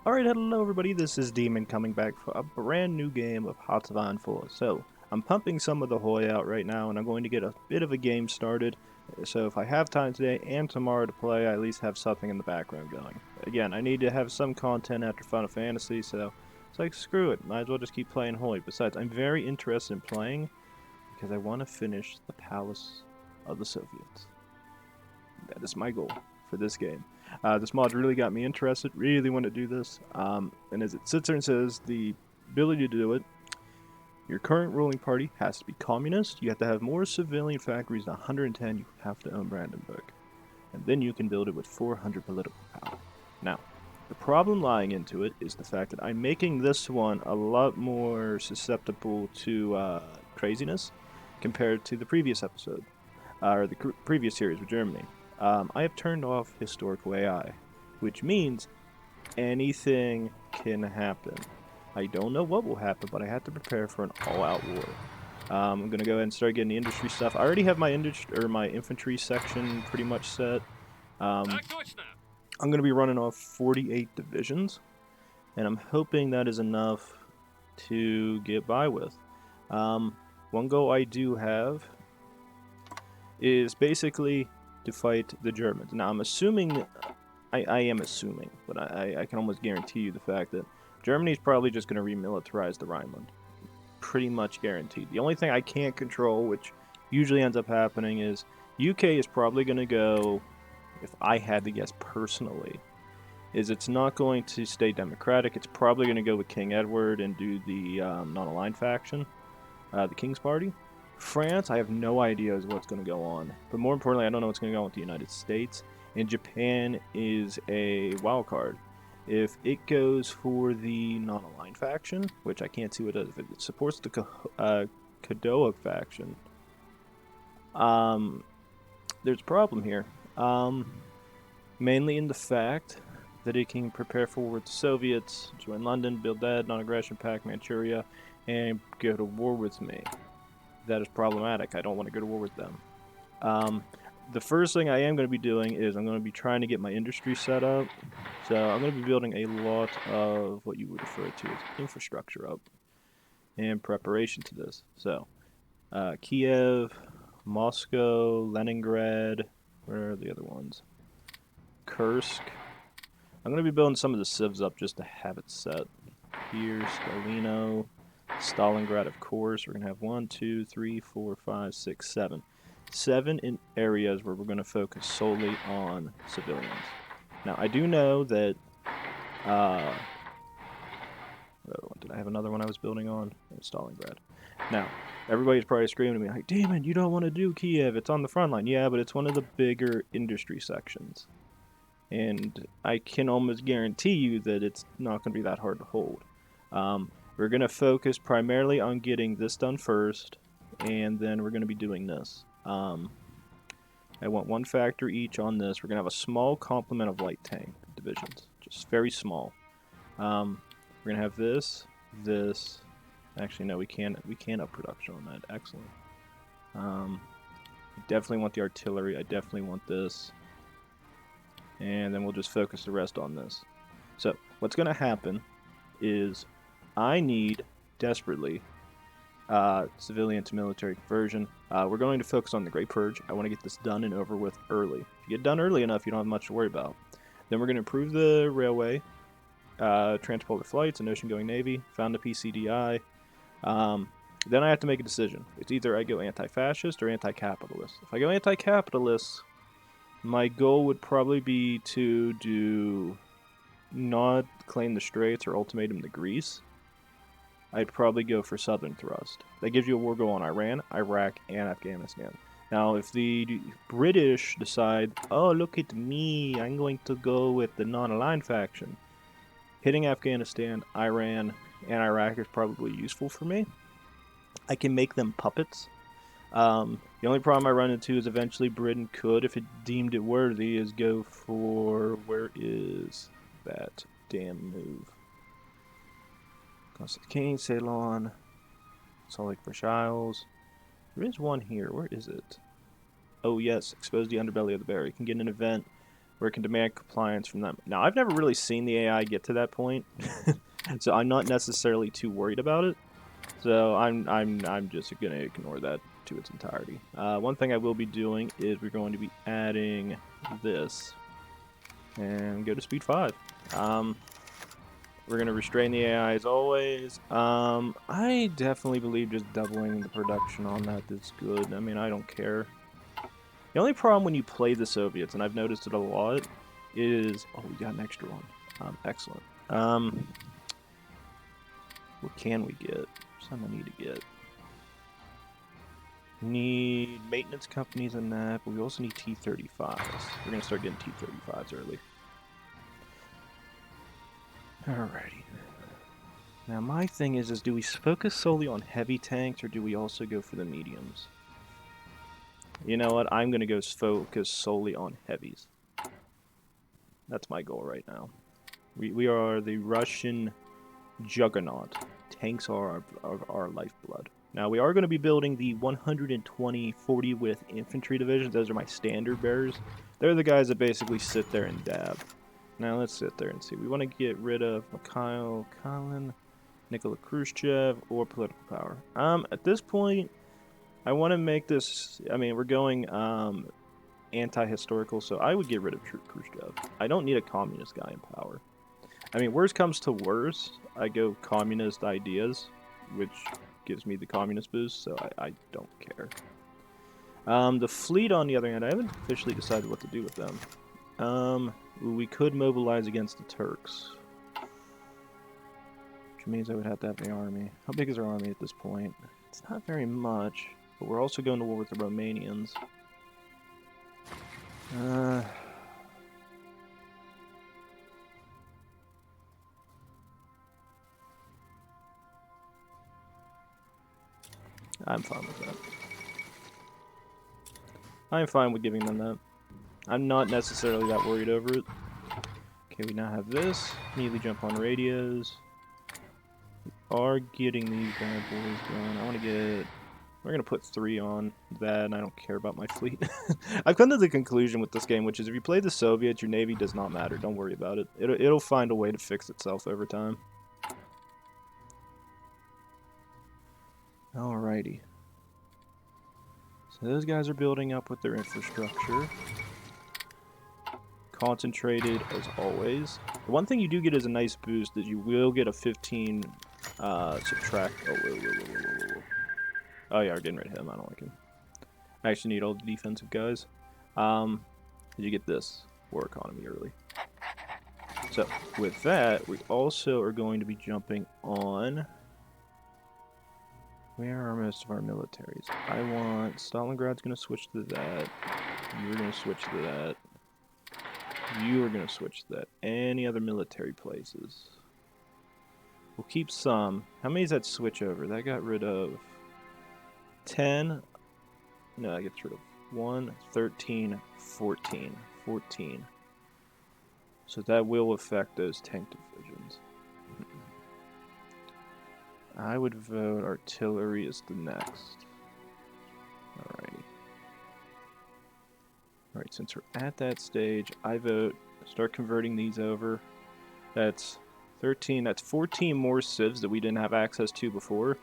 Alright, hello everybody, this is Demon coming back for a brand new game of Hotline 4. So, I'm pumping some of the Hoy out right now, and I'm going to get a bit of a game started. So if I have time today and tomorrow to play, I at least have something in the background going. Again, I need to have some content after Final Fantasy, so it's like, screw it, might as well just keep playing Hoy. Besides, I'm very interested in playing, because I want to finish the Palace of the Soviets. That is my goal for this game. This mod really got me interested, really want to do this. And as it sits there and says, the ability to do it, your current ruling party has to be communist, you have to have more civilian factories than 110, you have to own Brandenburg. And then you can build it with 400 political power. Now, the problem lying into it is the fact that I'm making this one a lot more susceptible to craziness compared to the previous episode, or the previous series with Germany. I have turned off historical AI, which means anything can happen. I don't know what will happen, but I have to prepare for an all-out war. I'm going to go ahead and start getting the industry stuff. I already have my infantry section pretty much set. I'm going to be running off 48 divisions, and I'm hoping that is enough to get by with. One goal I do have is basically to fight the Germans. Now, I'm assuming, I am assuming, but I can almost guarantee you the fact that Germany's probably just going to remilitarize the Rhineland. Pretty much guaranteed. The only thing I can't control, which usually ends up happening, is UK is probably going to go, if I had to guess personally, is it's not going to stay democratic. It's probably going to go with King Edward and do the non-aligned faction, the King's Party. France, I have no idea is what's going to go on. But more importantly, I don't know what's going to go on with the United States. And Japan is a wild card. If it goes for the non-aligned faction, which I can't see what it does, if it supports the Kadoa faction, there's a problem here. Mainly in the fact that it can prepare for war with the Soviets, join London, build that, non-aggression pact, Manchuria, and go to war with me. That is problematic. I don't want to go to war with them. The first thing I am going to be doing is I'm going to be trying to get my industry set up. So I'm going to be building a lot of what you would refer to as infrastructure up in preparation to this. So Kiev, Moscow, Leningrad, where are the other ones? Kursk. I'm going to be building some of the civs up just to have it set. Here, Stalino, Stalingrad, of course. We're going to have 1, 2, 3, 4, 5, 6, 7. 7 in areas where we're going to focus solely on civilians. Now, I do know that... did I have another one I was building on? It was Stalingrad. Now, everybody's probably screaming at me like, Damon, you don't want to do Kiev. It's on the front line. Yeah, but it's one of the bigger industry sections. And I can almost guarantee you that it's not going to be that hard to hold. We're going to focus primarily on getting this done first, and then we're going to be doing this. I want 1 factor each on this. We're going to have a small complement of light tank divisions, just very small. We're going to have this. Actually, no, we can't up production on that. Excellent. I definitely want the artillery. I definitely want this. And then we'll just focus the rest on this. So, what's going to happen is I need, desperately, civilian to military conversion. We're going to focus on the Great Purge. I want to get this done and over with early. If you get done early enough, you don't have much to worry about. Then we're going to improve the railway, transporter flights, an ocean-going navy, found the PCDI. Then I have to make a decision. It's either I go anti-fascist or anti-capitalist. If I go anti-capitalist, my goal would probably be to do not claim the Straits or ultimatum to Greece. I'd probably go for Southern Thrust. That gives you a war goal on Iran, Iraq, and Afghanistan. Now, if the British decide, oh, look at me, I'm going to go with the non-aligned faction, hitting Afghanistan, Iran, and Iraq is probably useful for me. I can make them puppets. The only problem I run into is eventually Britain could, if it deemed it worthy, is go for... Where is that damn move? Constant King, Ceylon, Salt Lake British Isles. There is one here. Where is it? Oh yes, expose the underbelly of the bear. You can get an event where it can demand compliance from them. Now, I've never really seen the AI get to that point, so I'm not necessarily too worried about it. So I'm just gonna ignore that to its entirety. One thing I will be doing is we're going to be adding this and go to speed 5. We're going to restrain the AI as always. I definitely believe just doubling the production on that is good. I mean, I don't care. The only problem when you play the Soviets, and I've noticed it a lot, is... Oh, we got an extra one. Excellent. What can we get? Something I need to get. We need maintenance companies and that, but we also need T-35s. We're going to start getting T-35s early. Alrighty. Now my thing is do we focus solely on heavy tanks or do we also go for the mediums? You know what? I'm going to go focus solely on heavies. That's my goal right now. We are the Russian juggernaut. Tanks are our lifeblood. Now we are going to be building the 120 40 width infantry divisions. Those are my standard bearers. They're the guys that basically sit there and dab. Now let's sit there and see. We want to get rid of Mikhail Kalin, Nikola Khrushchev, or political power. At this point, I want to make this... I mean, we're going anti-historical, so I would get rid of Khrushchev. I don't need a communist guy in power. I mean, worst comes to worst, I go communist ideas, which gives me the communist boost, so I don't care. The fleet, on the other hand, I haven't officially decided what to do with them. We could mobilize against the Turks. Which means I would have to have the army. How big is our army at this point? It's not very much, but we're also going to war with the Romanians. I'm fine with that. I'm fine with giving them that. I'm not necessarily that worried over it. Okay, we now have this. Immediately jump on radios. We are getting these bad boys going. I want to get... We're going to put 3 on that, and I don't care about my fleet. I've come to the conclusion with this game, which is if you play the Soviets, your navy does not matter. Don't worry about it. It'll find a way to fix itself over time. Alrighty. So those guys are building up with their infrastructure. Concentrated as always. The one thing you do get is a nice boost is you will get a 15 subtract. Oh, whoa. Oh yeah, we're getting rid of him. I don't like him. I actually need all the defensive guys. You get this war economy early. So with that, we also are going to be jumping on. Where are most of our militaries? I want Stalingrad's going to switch to that. You're going to switch to that. You are going to switch to that. Any other military places? We'll keep some. How many does that switch over? That got rid of 10. No, that gets rid of 1, 13, 14. 14. So that will affect those tank divisions. I would vote artillery is the next. Alrighty. Alright, since we're at that stage, I vote start converting these over. That's 13, that's 14 more civs that we didn't have access to before.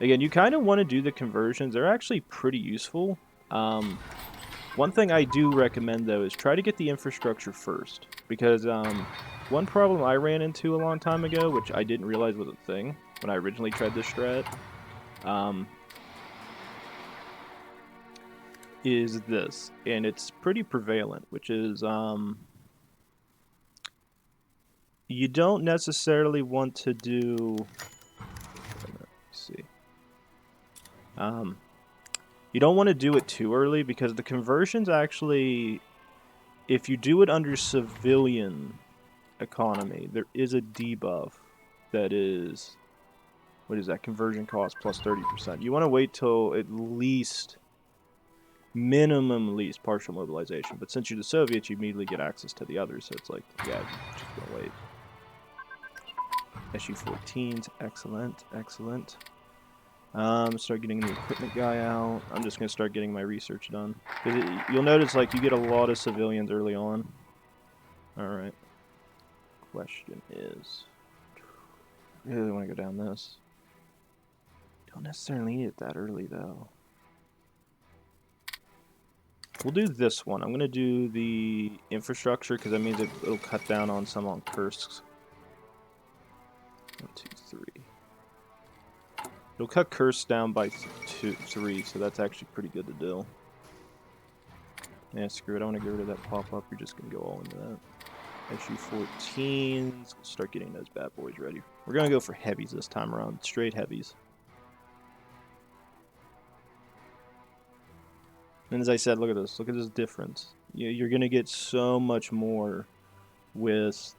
Again, you kind of want to do the conversions. They're actually pretty useful. One thing I do recommend, though, is try to get the infrastructure first. Because one problem I ran into a long time ago, which I didn't realize was a thing when I originally tried this strat, is this. And it's pretty prevalent, which is you don't necessarily want to do... Let's see. You don't want to do it too early because the conversions actually, if you do it under civilian economy, there is a debuff that is, what is that, conversion cost plus 30%. You want to wait till at least, minimum at least, partial mobilization. But since you're the Soviets, you immediately get access to the others, so it's like, yeah, just gonna wait. SU-14s, excellent, excellent. Start getting the equipment guy out. I'm just going to start getting my research done. You'll notice, like, you get a lot of civilians early on. Alright. Question is... I really want to go down this. Don't necessarily need it that early, though. We'll do this one. I'm going to do the infrastructure, because that means it'll cut down on some on curse. 1, 2, 3. It'll cut curse down by 3, so that's actually pretty good to do. Yeah, screw it. I want to get rid of that pop-up. You're just going to go all into that. SU-14s. We'll start getting those bad boys ready. We're going to go for heavies this time around. Straight heavies. And as I said, look at this. Look at this difference. You're going to get so much more with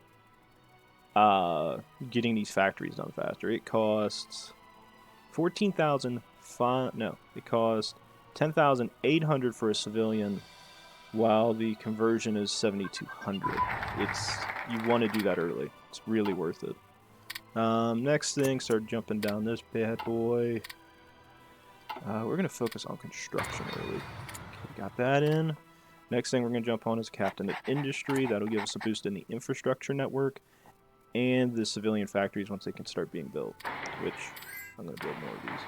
getting these factories done faster. It costs 14,000. No, it costs 10,800 for a civilian, while the conversion is 7,200. You want to do that early. It's really worth it. Next thing, start jumping down this bad boy. We're going to focus on construction early. Okay, got that in. Next thing we're going to jump on is Captain of Industry. That'll give us a boost in the infrastructure network and the civilian factories once they can start being built, which I'm going to build more of these.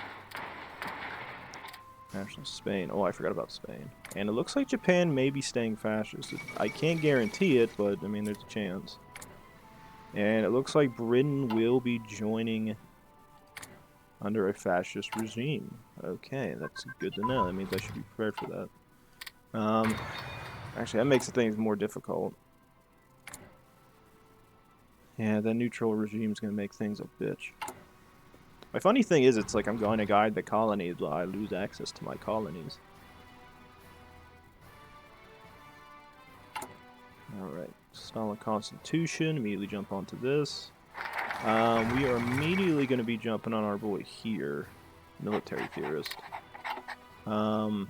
National Spain. Oh, I forgot about Spain. And it looks like Japan may be staying fascist. I can't guarantee it, but I mean, there's a chance. And it looks like Britain will be joining under a fascist regime. Okay, that's good to know. That means I should be prepared for that. Actually, that makes things more difficult. Yeah, the neutral regime is going to make things a bitch. My funny thing is, it's like I'm going to guide the colonies, but I lose access to my colonies. Alright, Stalin Constitution, immediately jump onto this. We are immediately going to be jumping on our boy here, Military Theorist. As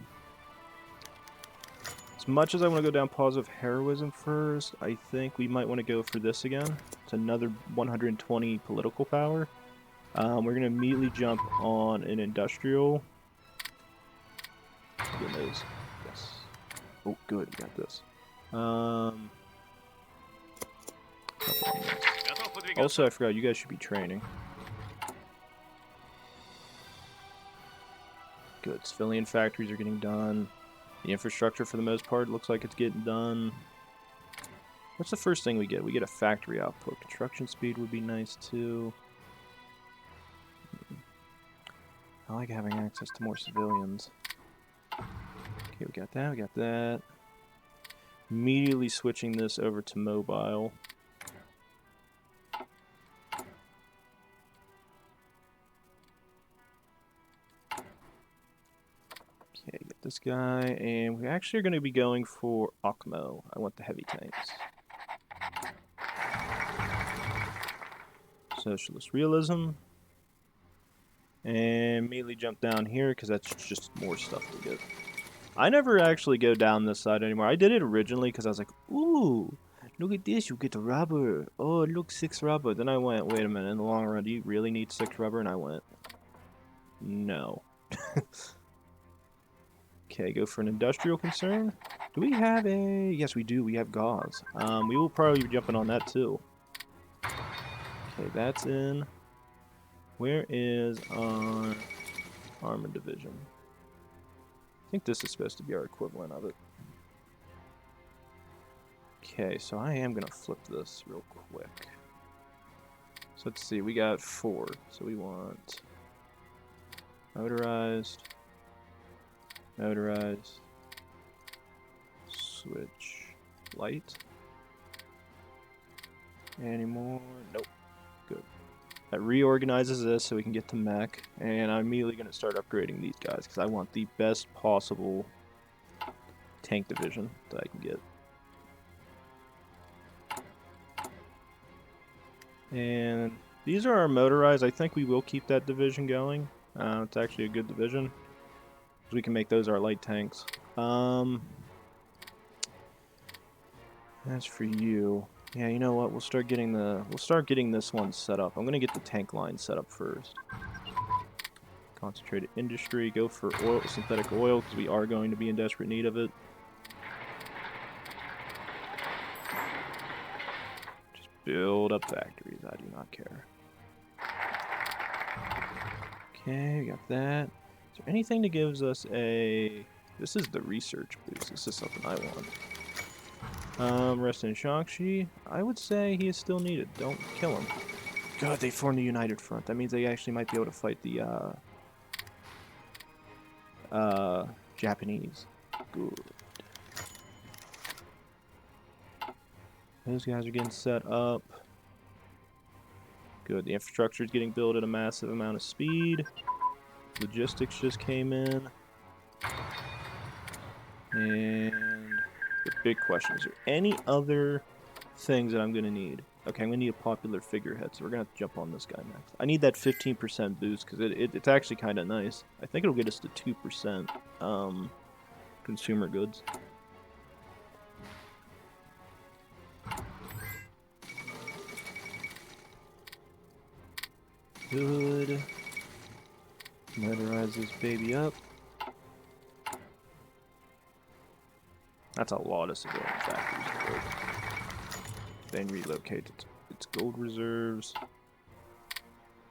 much as I want to go down Positive Heroism first, I think we might want to go for this again. It's another 120 political power. We're going to immediately jump on an industrial. Get those. Yes. Oh, good. We got this. Also, I forgot, you guys should be training. Good. Civilian factories are getting done. The infrastructure, for the most part, looks like it's getting done. What's the first thing we get? We get a factory output. Construction speed would be nice, too. I like having access to more civilians. Okay, we got that, we got that. Immediately switching this over to mobile. Okay, get this guy, and we actually are going to be going for Akmo. I want the heavy tanks. Socialist realism. And immediately jump down here, because that's just more stuff to get. I never actually go down this side anymore. I did it originally, because I was like, ooh, look at this, you get the rubber. Oh, look, 6 rubber. Then I went, wait a minute, in the long run, do you really need 6 rubber? And I went, no. Okay, go for an industrial concern. Do we have a... Yes, we do. We have gauze. We will probably be jumping on that, too. Okay, that's in. Where is our armor division? I think this is supposed to be our equivalent of it. Okay, so I am going to flip this real quick. So let's see, we got 4. So we want motorized, motorized, switch, light. Any more? Nope. Good. That reorganizes this so we can get to mech, and I'm immediately going to start upgrading these guys because I want the best possible tank division that I can get. And these are our motorized. I think we will keep that division going. It's actually a good division. We can make those our light tanks. As for you, yeah, you know what? We'll start getting this one set up. I'm gonna get the tank line set up first. Concentrated industry. Go for oil, synthetic oil, because we are going to be in desperate need of it. Build up factories. I do not care. Okay, we got that. Is there anything that gives us a... This is the research boost. This is something I want. Rest in Shangxi. I would say he is still needed. Don't kill him. God, they formed the United Front. That means they actually might be able to fight the, Japanese. Good. Those guys are getting set up. Good. The infrastructure is getting built at a massive amount of speed. Logistics just came in. And the big question, is there any other things that I'm going to need? Okay, I'm going to need a popular figurehead, so we're going to have to jump on this guy next. I need that 15% boost, because it's actually kind of nice. I think it'll get us to 2% consumer goods. Good. Motorize this baby up. That's a lot of civilian factories. Then relocate its gold reserves.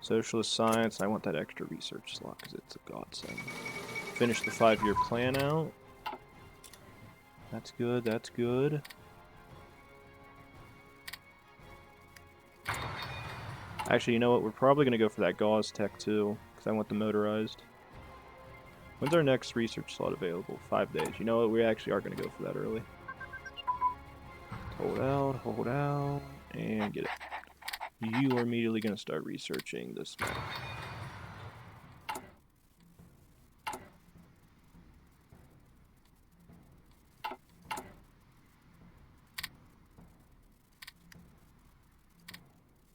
Socialist science. I want that extra research slot because it's a godsend. Finish the 5-year plan out. That's good. That's good. Actually, you know what? We're probably going to go for that gauze tech too, because I want the motorized. When's our next research slot available? 5 days. You know what? We actually are going to go for that early. Hold out, and get it. You are immediately going to start researching this map.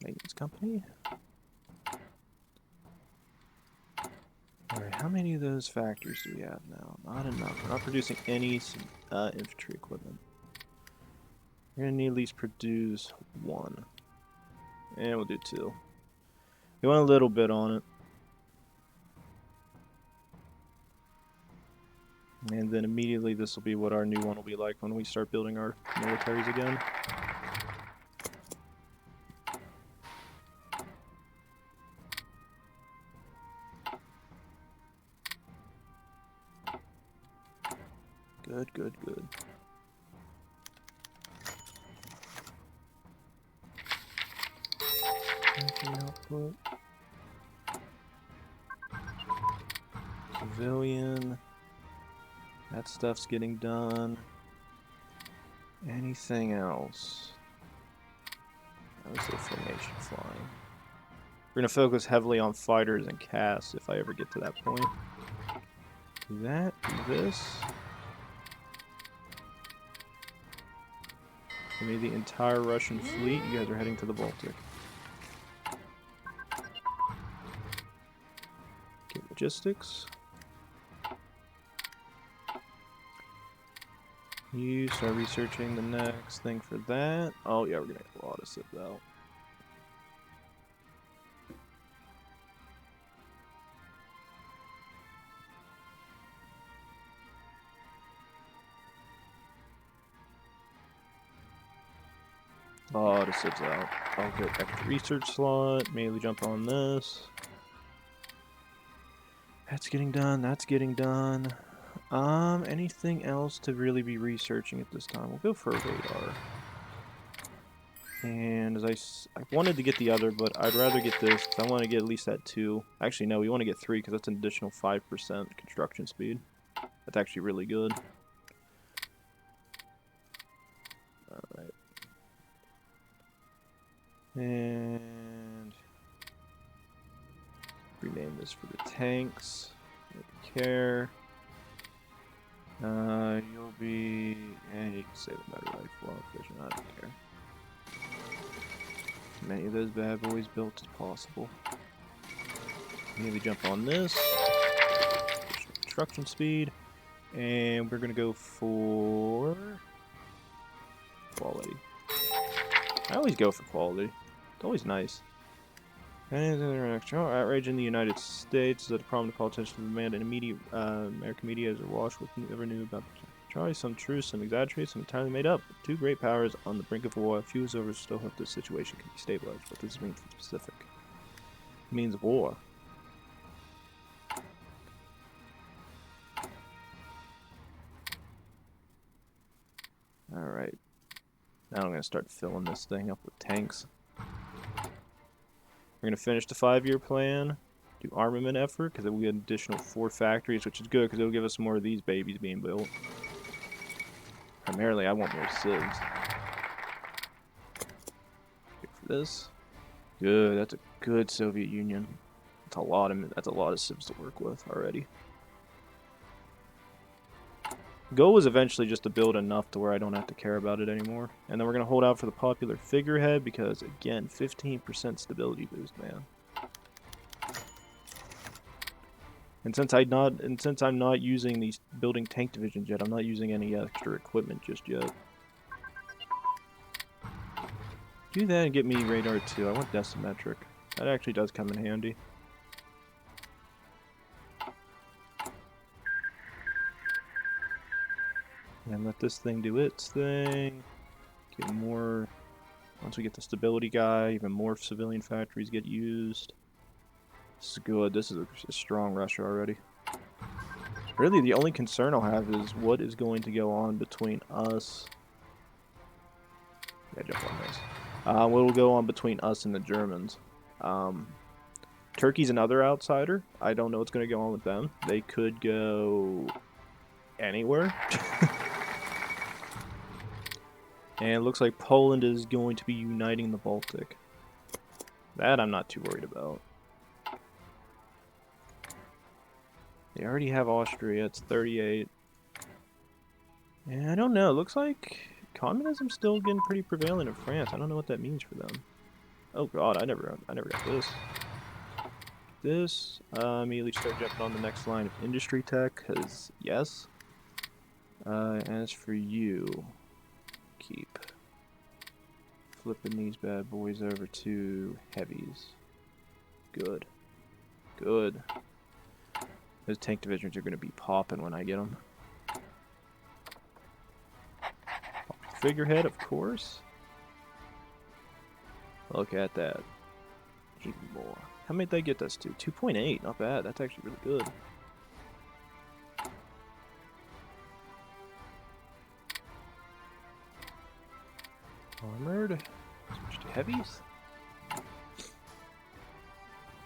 Maintenance company. Alright, how many of those factories do we have now? Not enough. We're not producing any infantry equipment. We're going to need at least produce 1. And we'll do 2. We want a little bit on it. And then immediately this will be what our new one will be like when we start building our militaries again. Good, good, good. Output. Civilian. That stuff's getting done. Anything else? I would say formation flying. We're going to focus heavily on fighters and casts if I ever get to that point. Do that, do this. Give me the entire Russian fleet. You guys are heading to the Baltic. Get logistics. You start researching the next thing for that. Oh yeah, we're gonna get a lot of civs out. A lot of civs out. I'll get extra research slot. Immediately jump on this. That's getting done. That's getting done. Anything else to really be researching at this time? We'll go for a radar. And as I wanted to get the other, but I'd rather get this because I want to get at least that 2. Actually, no, we want to get 3 because that's an additional 5% construction speed. That's actually really good. Alright. And rename this for the tanks. Maybe care. You'll be... And you can say the better rifle efficient, I don't care. As many of those bad boys built as possible. Maybe jump on this. Construction speed. And we're gonna go for... quality. I always go for quality. It's always nice. Outrage in the United States that a prominent politician demanded immediate American media as awash with whoever knew about Try some true, some exaggerated, some entirely made up. Two great powers on the brink of war. A few observers still hope this situation can be stabilized. What does this mean for the Pacific? It means war. Alright. Now I'm going to start filling this thing up with tanks. We're going to finish the 5-year plan. Do armament effort, because then we get an additional 4 factories, which is good, because it'll give us more of these babies being built. Primarily, I want more civs. Good for this. Good, that's a good Soviet Union. That's a lot of civs to work with already. Goal is eventually just to build enough to where I don't have to care about it anymore. And then we're going to hold out for the popular figurehead because, again, 15% stability boost, man. And since I'm not using these building tank divisions yet, I'm not using any extra equipment just yet. Do that and get me radar too. I want decimetric. That actually does come in handy. And let this thing do its thing. Get more. Once we get the stability guy, even more civilian factories get used. This is good. This is a strong Russia already. Really, the only concern I'll have is what is going to go on between us. Yeah, jump on this. What will go on between us and the Germans? Turkey's another outsider. I don't know what's going to go on with them. They could go anywhere. And it looks like Poland is going to be uniting the Baltic. That I'm not too worried about. They already have Austria. It's 38. And I don't know. It looks like communism's still getting pretty prevalent in France. I don't know what that means for them. Oh god, I never got this. This, immediately start jumping on the next line of industry tech, because yes. As for you, keep flipping these bad boys over to heavies. Good. Good. Those tank divisions are going to be popping when I get them. Figurehead, of course. Look at that. Even more. How many did they get us to? 2.8. Not bad. That's actually really good. Armored. Switch to heavies.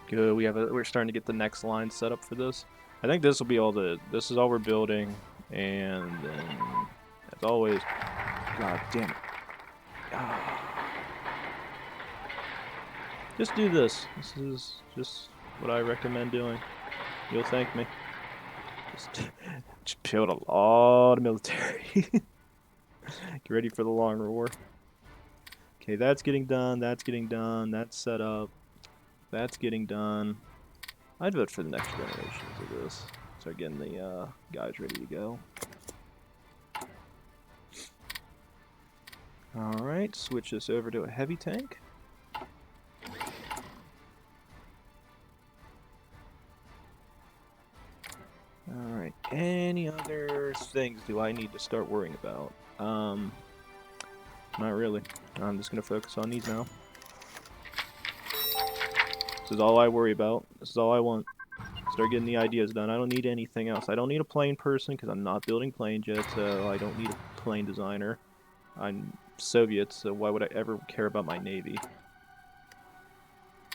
Good. We're starting to get the next line set up for this. I think this will be all this is all we're building, and then as always, god damn it. Just do this. This is just what I recommend doing. You'll thank me. Just build a lot of military. Get ready for the long war. Okay, that's getting done. That's getting done. That's set up. That's getting done. I'd vote for the next generations of this. Start getting the guys ready to go. Alright, switch this over to a heavy tank. Alright, any other things do I need to start worrying about? Not really. I'm just going to focus on these now. This is all I worry about. This is all I want. Start getting the ideas done. I don't need anything else. I don't need a plane person because I'm not building planes yet, so I don't need a plane designer. I'm Soviet, so why would I ever care about my navy?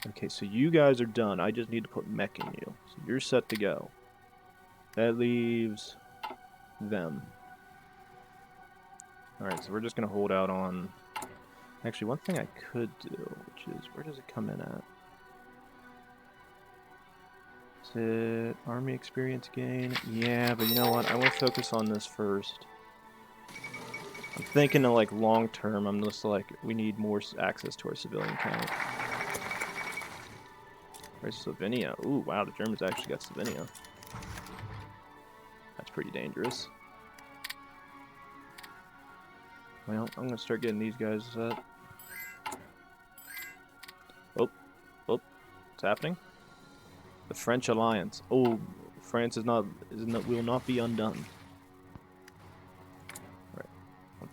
Okay, so you guys are done. I just need to put mech in you. So you're set to go. That leaves them. Alright, so we're just going to hold out on... Actually, one thing I could do, which is... Where does it come in at? Is it army experience gain? Yeah, but you know what? I want to focus on this first. I'm thinking of like long term. I'm just like, we need more access to our civilian count. Where's Slovenia? Ooh, wow, the Germans actually got Slovenia. That's pretty dangerous. Well, I'm gonna start getting these guys set. Oh, what's happening? The French alliance. Oh, France will not be undone.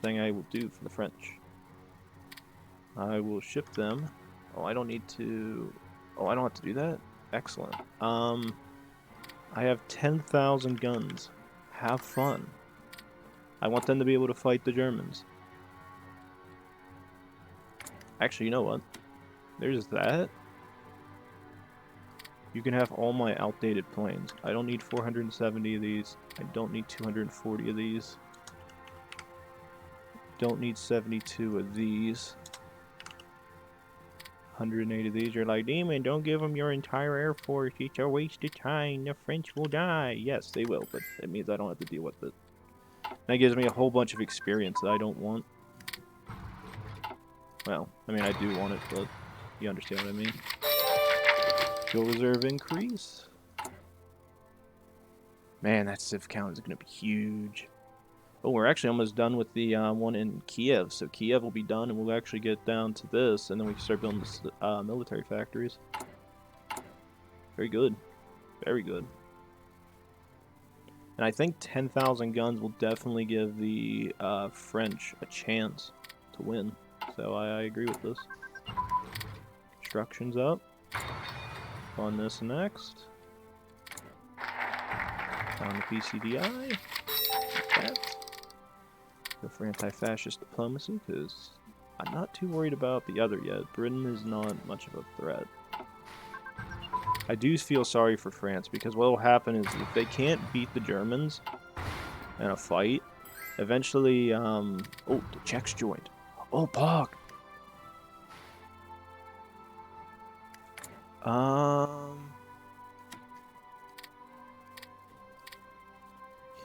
thing I will do for the French. I will ship them. Oh, I don't need to... Oh, I don't have to do that? Excellent. I have 10,000 guns. Have fun. I want them to be able to fight the Germans. Actually, you know what? There's that. You can have all my outdated planes. I don't need 470 of these. I don't need 240 of these. Don't need 72 of these. 180 of these. You're like, Demon, don't give them your entire Air Force. It's a waste of time. The French will die. Yes, they will, but it means I don't have to deal with it. That gives me a whole bunch of experience that I don't want. Well, I mean, I do want it, but you understand what I mean. Fuel reserve increase. Man, that civ count is going to be huge. Oh, we're actually almost done with the one in Kiev. So Kiev will be done, and we'll actually get down to this, and then we can start building this, military factories. Very good. Very good. And I think 10,000 guns will definitely give the French a chance to win. So I agree with this. Construction's up. On this next. On the PCDI. That. Go for anti-fascist diplomacy, because I'm not too worried about the other yet. Britain is not much of a threat. I do feel sorry for France, because what will happen is if they can't beat the Germans in a fight, eventually, oh, the Czechs joined. Oh, Pog!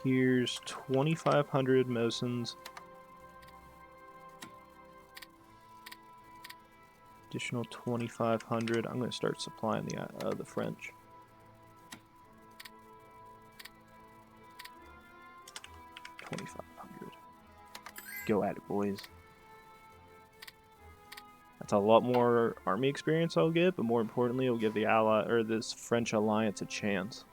Here's 2,500 Mosins. Additional 2,500. I'm going to start supplying the French. $2,500. Go at it, boys. That's a lot more army experience I'll get, but more importantly, it'll give the this French alliance a chance.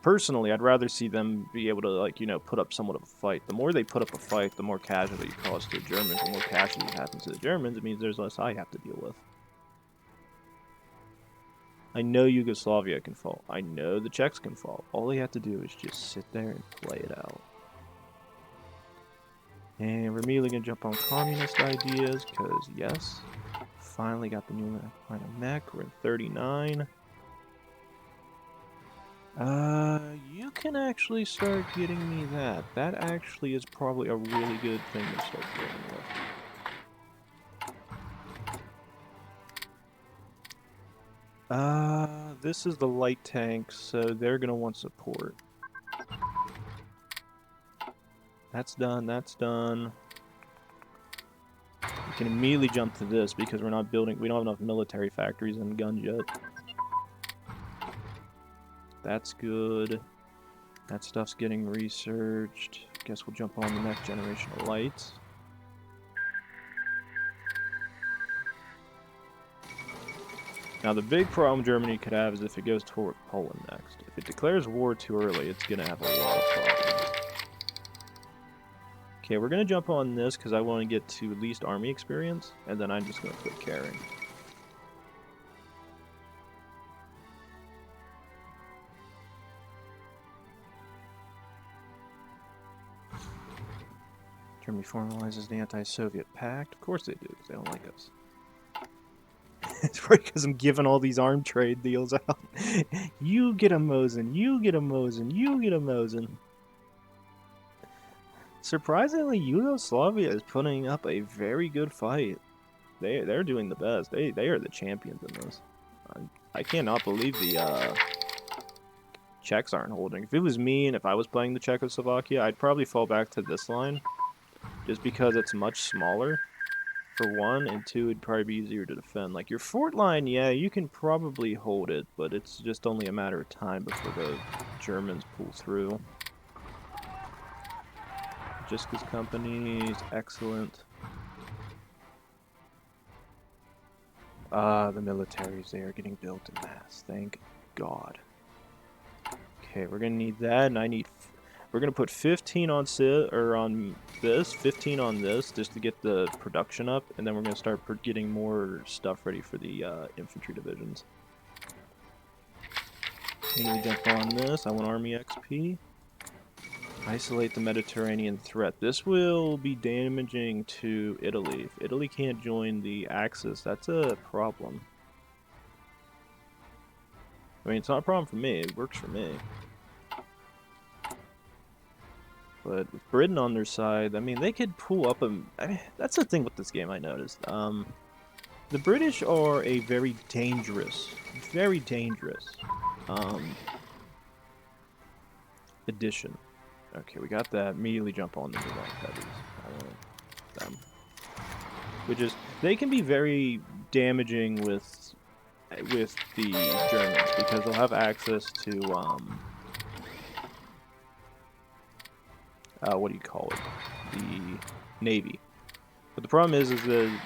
Personally, I'd rather see them be able to, like, you know, put up somewhat of a fight. The more they put up a fight, the more casualty you cause to the Germans. The more casualties happen to the Germans, it means there's less I have to deal with. I know Yugoslavia can fall. I know the Czechs can fall. All they have to do is just sit there and play it out. And we're immediately going to jump on communist ideas, because, yes, finally got the new line of mech. We're in 39. You can actually start getting me that. That actually is probably a really good thing to start dealing with. This is the light tank, so they're gonna want support. That's done, that's done. We can immediately jump to this because we don't have enough military factories and guns yet. That's good. That stuff's getting researched. Guess we'll jump on the next generation of lights. Now the big problem Germany could have is if it goes toward Poland next. If it declares war too early, it's gonna have a lot of problems. Okay, we're gonna jump on this because I want to get to at least army experience, and then I'm just gonna quit caring. Germany formalizes the anti-Soviet pact. Of course they do, because they don't like us. It's probably because I'm giving all these arm trade deals out. You get a Mosin, you get a Mosin, you get a Mosin. Surprisingly, Yugoslavia is putting up a very good fight. They're doing the best. They are the champions in this. I cannot believe the Czechs aren't holding. If it was me and if I was playing the Czechoslovakia, I'd probably fall back to this line. Just because it's much smaller, for one, and two, it'd probably be easier to defend. Like, your fort line, yeah, you can probably hold it, but it's just only a matter of time before the Germans pull through. Jiska's companies, excellent. The militaries, they are getting built in mass, thank God. Okay, we're gonna need that, and I need... We're gonna put 15 on on this, 15 on this, just to get the production up, and then we're gonna start getting more stuff ready for the infantry divisions. Immediately jump on this. I want Army XP. Isolate the Mediterranean threat. This will be damaging to Italy. If Italy can't join the Axis, that's a problem. I mean, it's not a problem for me. It works for me. But with Britain on their side, I mean, they could pull up a... I mean, that's the thing with this game I noticed. The British are a very dangerous addition. Okay, we got that. Immediately jump on the Newland heavies. I want them. Which is, they can be very damaging with the Germans because they'll have access to what do you call it? The Navy. But the problem is that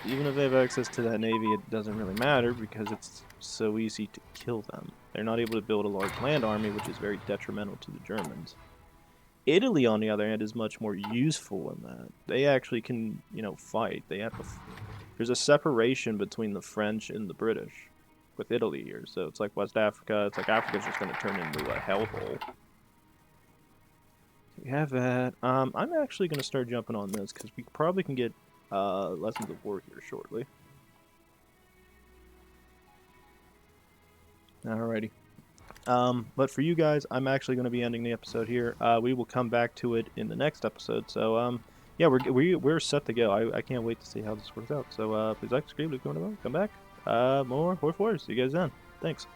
even if they have access to that Navy, it doesn't really matter because it's so easy to kill them. They're not able to build a large land army, which is very detrimental to the Germans. Italy, on the other hand, is much more useful in that. They actually can, you know, fight. They have to... There's a separation between the French and the British with Italy here. So it's like West Africa. It's like Africa's just going to turn into a hellhole. We have that. I'm actually going to start jumping on this because we probably can get Lessons of War here shortly. Alrighty. But for you guys, I'm actually going to be ending the episode here. We will come back to it in the next episode. So, yeah, we're set to go. I can't wait to see how this works out. So, please like, subscribe, leave a comment below, come back. More 4-4s. See you guys then. Thanks.